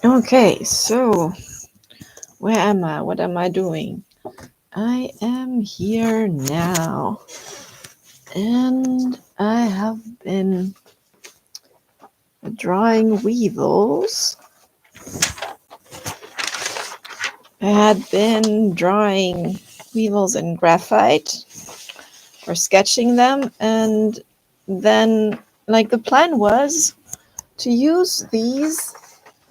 Okay, so where am I? What am I doing? I am here now, and I have been drawing weevils. I had been drawing weevils in graphite or sketching them, and then, like, the plan was to use these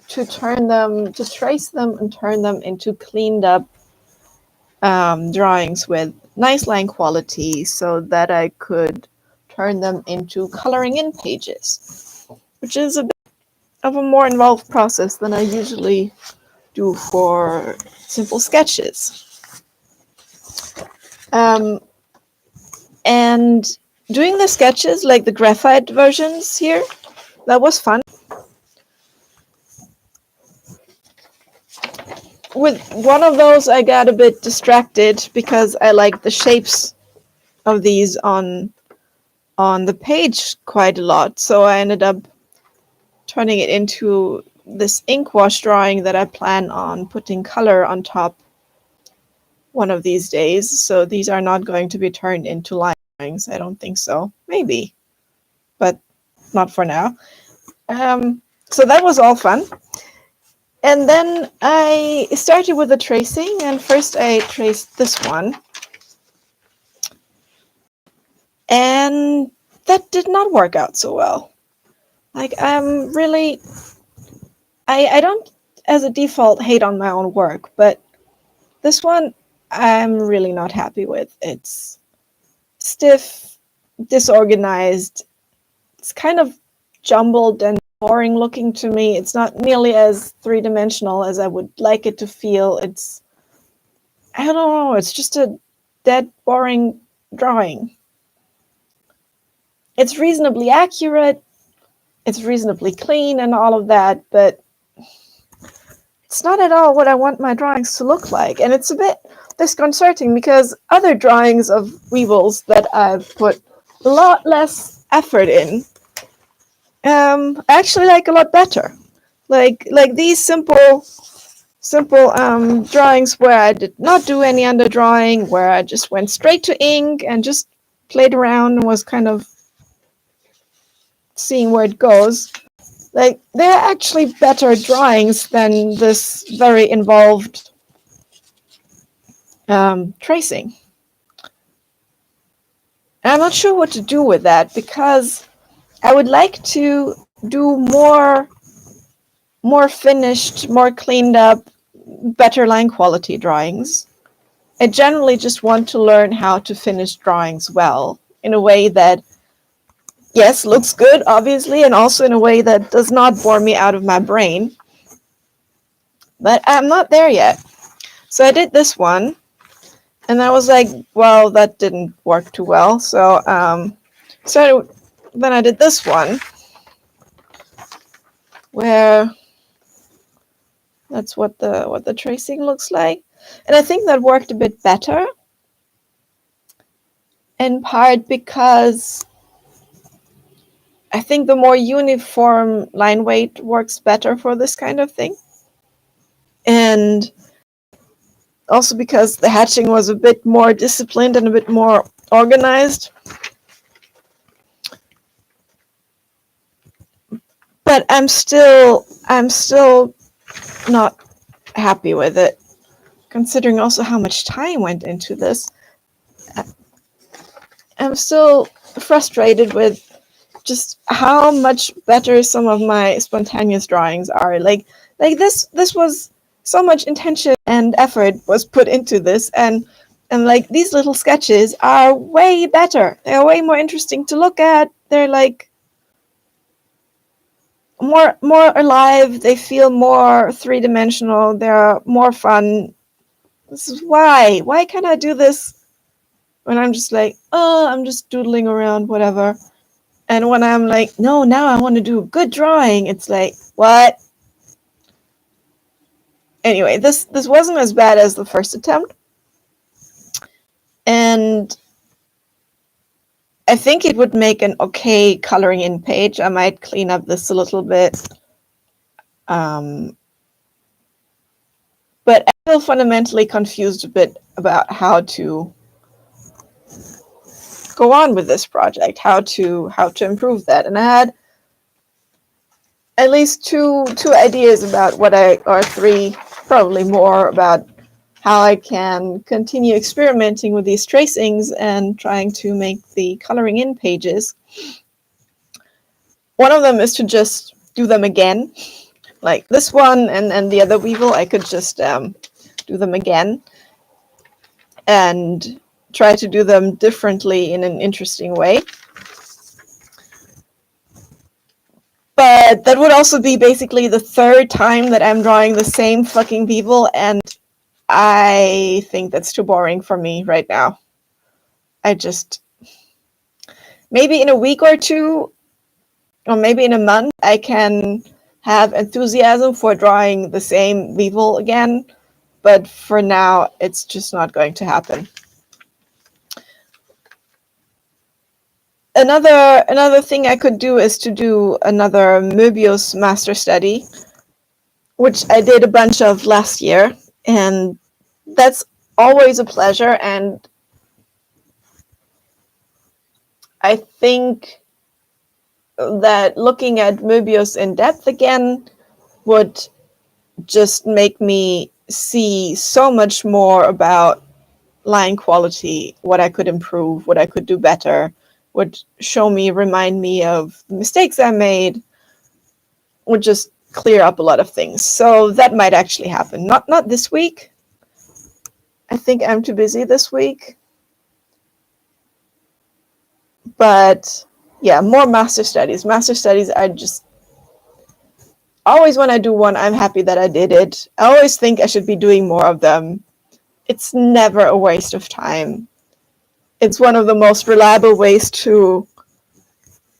to trace them and turn them into cleaned up drawings with nice line quality so that I could turn them into coloring in pages, which is a bit of a more involved process than I usually do for simple sketches. Um, and doing the sketches, like the graphite versions here, that was fun. With one of those, I got a bit distracted because I like the shapes of these on the page quite a lot. So I ended up turning it into this ink wash drawing that I plan on putting color on top one of these days. So these are not going to be turned into line drawings. I don't think so. Maybe, but not for now. So that was all fun. And then I started with the tracing, and first I traced this one. And that did not work out so well. Like, I don't, as a default, hate on my own work, but this one I'm really not happy with. It's stiff, disorganized, it's kind of jumbled and boring looking to me. It's not nearly as three-dimensional as I would like it to feel. I don't know, it's just a dead boring drawing. It's reasonably accurate, it's reasonably clean and all of that, but it's not at all what I want my drawings to look like. And it's a bit disconcerting because other drawings of weevils that I've put a lot less effort in, I actually like a lot better. Like these simple drawings where I did not do any underdrawing, where I just went straight to ink and just played around and was kind of seeing where it goes. Like, they're actually better drawings than this very involved tracing. And I'm not sure what to do with that because I would like to do more finished, more cleaned up, better line quality drawings. I generally just want to learn how to finish drawings well in a way that, yes, looks good, obviously, and also in a way that does not bore me out of my brain. But I'm not there yet. So I did this one, and I was like, well, that didn't work too well. So then I did this one, where that's what the tracing looks like. And I think that worked a bit better, in part because I think the more uniform line weight works better for this kind of thing. And also because the hatching was a bit more disciplined and a bit more organized. But I'm still not happy with it, considering also how much time went into this. I'm still frustrated with just how much better some of my spontaneous drawings are. Like this was so much intention and effort was put into this, and like these little sketches are way better. They're way more interesting to look at. They're like more alive. They feel more three-dimensional. They're more fun. This is why. Why can't I do this when I'm just like, oh, I'm just doodling around, whatever. And when I'm like, no, now I want to do a good drawing, it's like, what? Anyway, this wasn't as bad as the first attempt. And I think it would make an okay coloring in page. I might clean up this a little bit. but I'm still fundamentally confused a bit about how to go on with this project, how to improve that. And I had at least two ideas about or three, probably more, about how I can continue experimenting with these tracings and trying to make the coloring in pages. One of them is to just do them again, like this one and the other weevil. I could just do them again and try to do them differently in an interesting way. But that would also be basically the third time that I'm drawing the same fucking weevil, and I think that's too boring for me right now. Maybe in a week or two, or maybe in a month, I can have enthusiasm for drawing the same weevil again, but for now, it's just not going to happen. Another thing I could do is to do another Möbius master study, which I did a bunch of last year, and that's always a pleasure. And I think that looking at Möbius in depth again would just make me see so much more about line quality, what I could improve, what I could do better, would remind me of the mistakes I made, would just clear up a lot of things. So that might actually happen. Not this week. I think I'm too busy this week. But yeah, more master studies. Master studies are just always, when I do one, I'm happy that I did it. I always think I should be doing more of them. It's never a waste of time. It's one of the most reliable ways to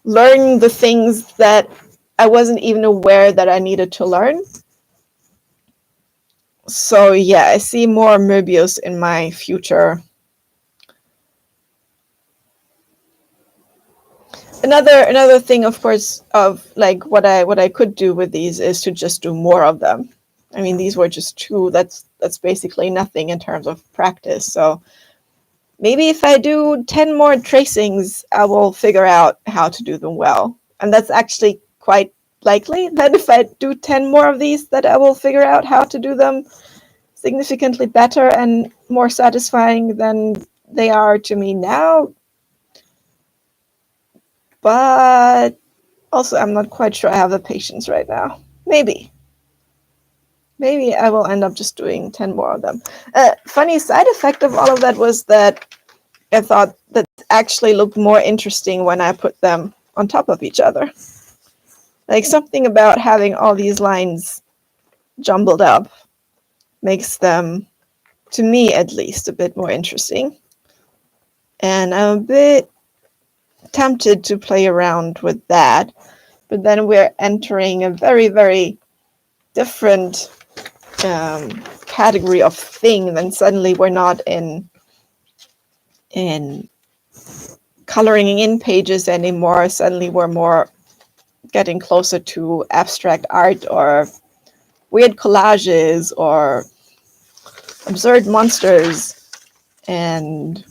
learn the things that I wasn't even aware that I needed to learn. So yeah, I see more Möbius in my future. Another thing, of course, of like what I could do with these is to just do more of them. I mean, these were just two. That's basically nothing in terms of practice. So maybe if I do 10 more tracings, I will figure out how to do them well. And that's actually quite likely that if I do 10 more of these, that I will figure out how to do them significantly better and more satisfying than they are to me now. But also, I'm not quite sure I have the patience right now. Maybe I will end up just doing 10 more of them. Funny side effect of all of that was that I thought that actually looked more interesting when I put them on top of each other. Like, something about having all these lines jumbled up makes them, to me at least, a bit more interesting. And I'm a bit tempted to play around with that. But then we're entering a very, very different category of thing. Then suddenly we're not in coloring in pages anymore. Suddenly we're more getting closer to abstract art or weird collages or absurd monsters. And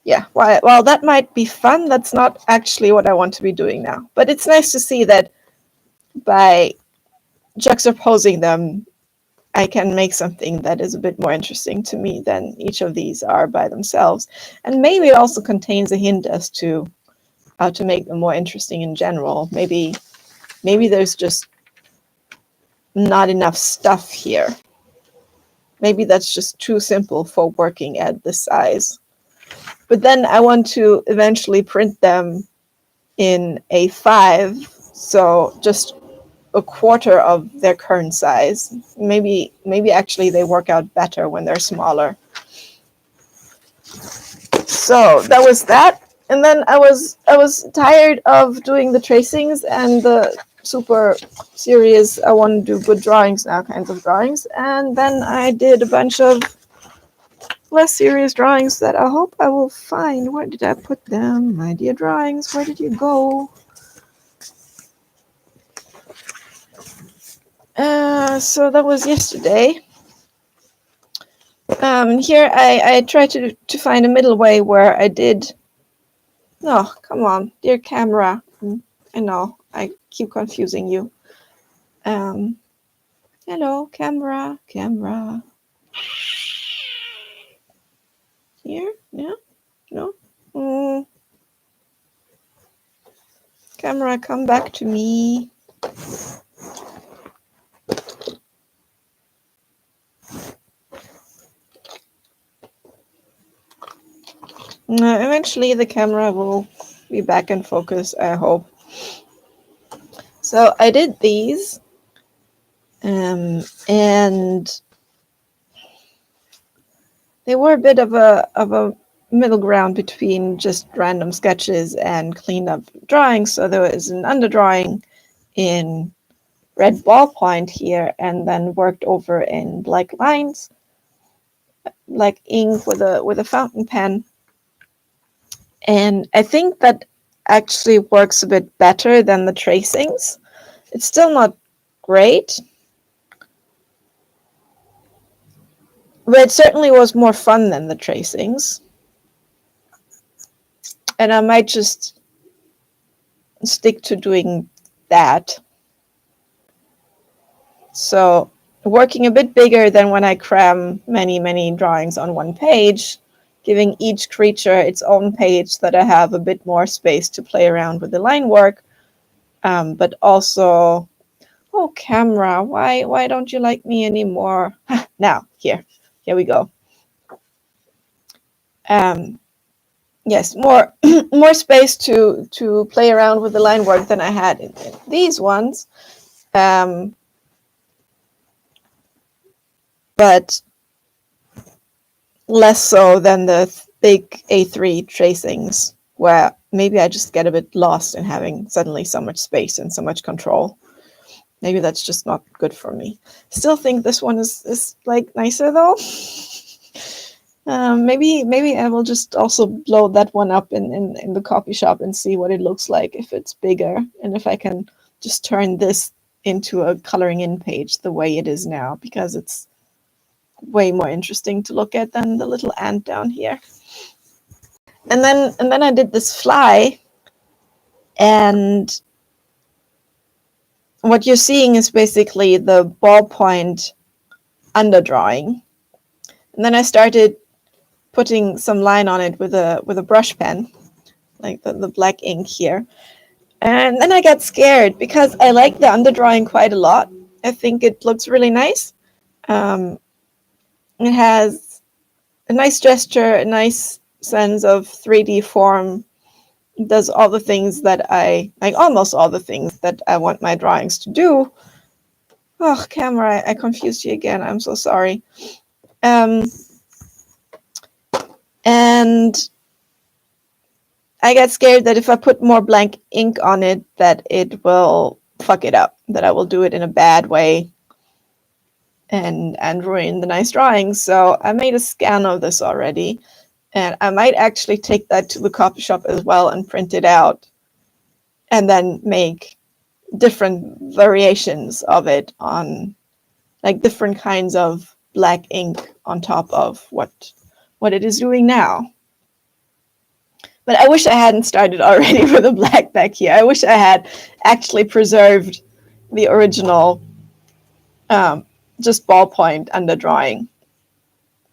yeah, while that might be fun, that's not actually what I want to be doing now. But it's nice to see that by juxtaposing them, I can make something that is a bit more interesting to me than each of these are by themselves. And maybe it also contains a hint as to how to make them more interesting in general. Maybe there's just not enough stuff here. Maybe that's just too simple for working at this size. But then I want to eventually print them in A5, so just a quarter of their current size. Maybe actually they work out better when they're smaller. So that was that. And then I was tired of doing the tracings and the super serious, I want to do good drawings now kinds of drawings. And then I did a bunch of less serious drawings that I hope I will find. Where did I put them? My dear drawings, where did you go? So that was yesterday. Here I tried to find a middle way where I did. No, come on, dear camera. I know I keep confusing you. Hello, camera. Here? Yeah? No? Camera, come back to me. Eventually the camera will be back in focus, I hope. So I did these, and they were a bit of a middle ground between just random sketches and cleaned up drawings. So there was an underdrawing in red ballpoint here, and then worked over in black lines, like ink with a fountain pen. And I think that actually works a bit better than the tracings. It's still not great, but it certainly was more fun than the tracings. And I might just stick to doing that. So working a bit bigger than when I cram many drawings on one page, giving each creature its own page that I have a bit more space to play around with the line work, but also, oh, camera, why don't you like me anymore? Now, here we go. Yes, more more space to play around with the line work than I had in these ones, but less so than the big A3 tracings, where maybe I just get a bit lost in having suddenly so much space and so much control. Maybe that's just not good for me. Still think this one is like nicer though. Maybe I will just also blow that one up in the copy shop and see what it looks like if it's bigger, and if I can just turn this into a coloring in page the way it is now, because it's way more interesting to look at than the little ant down here. And then I did this fly, and what you're seeing is basically the ballpoint underdrawing. And then I started putting some line on it with a brush pen, like the black ink here. And then I got scared because I like the underdrawing quite a lot. I think it looks really nice. It has a nice gesture, a nice sense of 3D form. It does all the things that I like, almost all the things that I want my drawings to do. Oh, camera, I confused you again. I'm so sorry. And I got scared that if I put more blank ink on it, that it will fuck it up, that I will do it in a bad way and ruin the nice drawings. So I made a scan of this already, and I might actually take that to the copy shop as well and print it out, and then make different variations of it on, like, different kinds of black ink on top of what it is doing now. But I wish I hadn't started already with a black back here. I wish I had actually preserved the original just ballpoint underdrawing.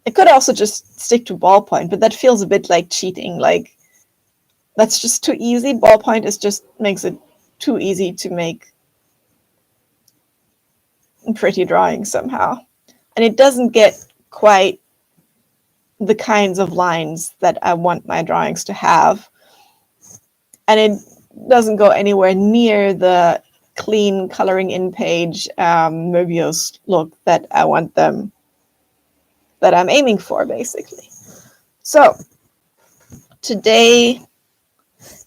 I could also just stick to ballpoint, but that feels a bit like cheating. Like, that's just too easy. Ballpoint makes it too easy to make pretty drawings somehow. And it doesn't get quite the kinds of lines that I want my drawings to have. And it doesn't go anywhere near the clean coloring in page Möbius look that I want them, that I'm aiming for, basically. So today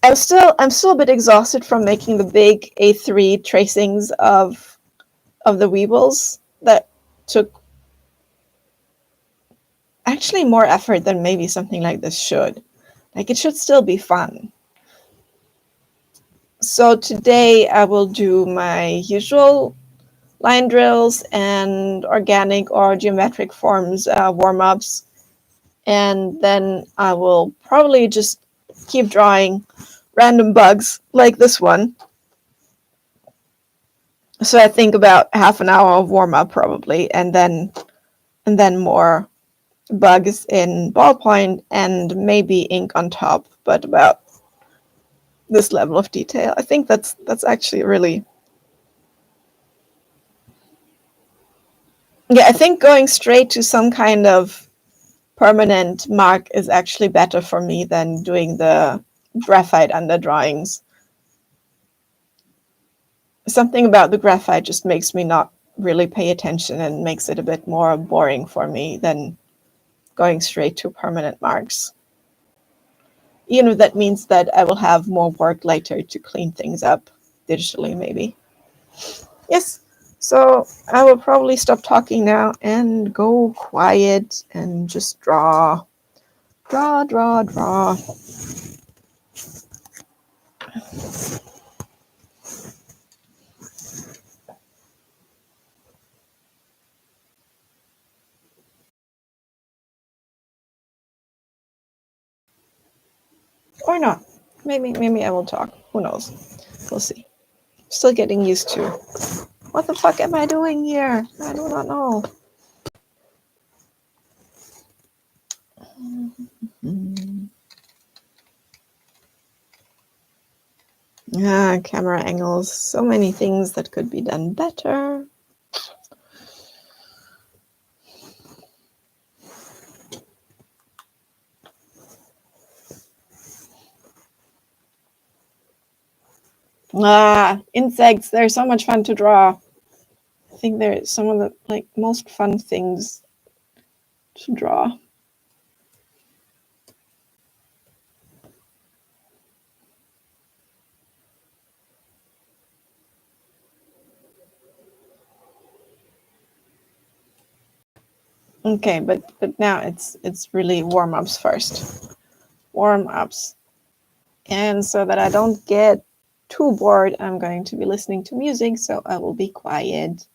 I'm still a bit exhausted from making the big A3 tracings of the Weebles. That took actually more effort than maybe something like this should. Like, it should still be fun. So today I will do my usual line drills and organic or geometric forms warm-ups. And then I will probably just keep drawing random bugs like this one. So I think about half an hour of warm-up probably, and then more bugs in ballpoint and maybe ink on top, but about this level of detail. I think that's actually really, yeah, I think going straight to some kind of permanent mark is actually better for me than doing the graphite under drawings. Something about the graphite just makes me not really pay attention and makes it a bit more boring for me than going straight to permanent marks. Even if that means that I will have more work later to clean things up digitally, maybe. Yes, so I will probably stop talking now and go quiet and just draw. Draw, draw, draw. Or not. Maybe I will talk. Who knows? We'll see. Still getting used to. What the fuck am I doing here? I do not know. Camera angles. So many things that could be done better. Insects. They're so much fun to draw. I think they're some of the most fun things to draw. Okay, but now it's really warm-ups first. Warm-ups. And so that I don't get too bored, I'm going to be listening to music, so I will be quiet.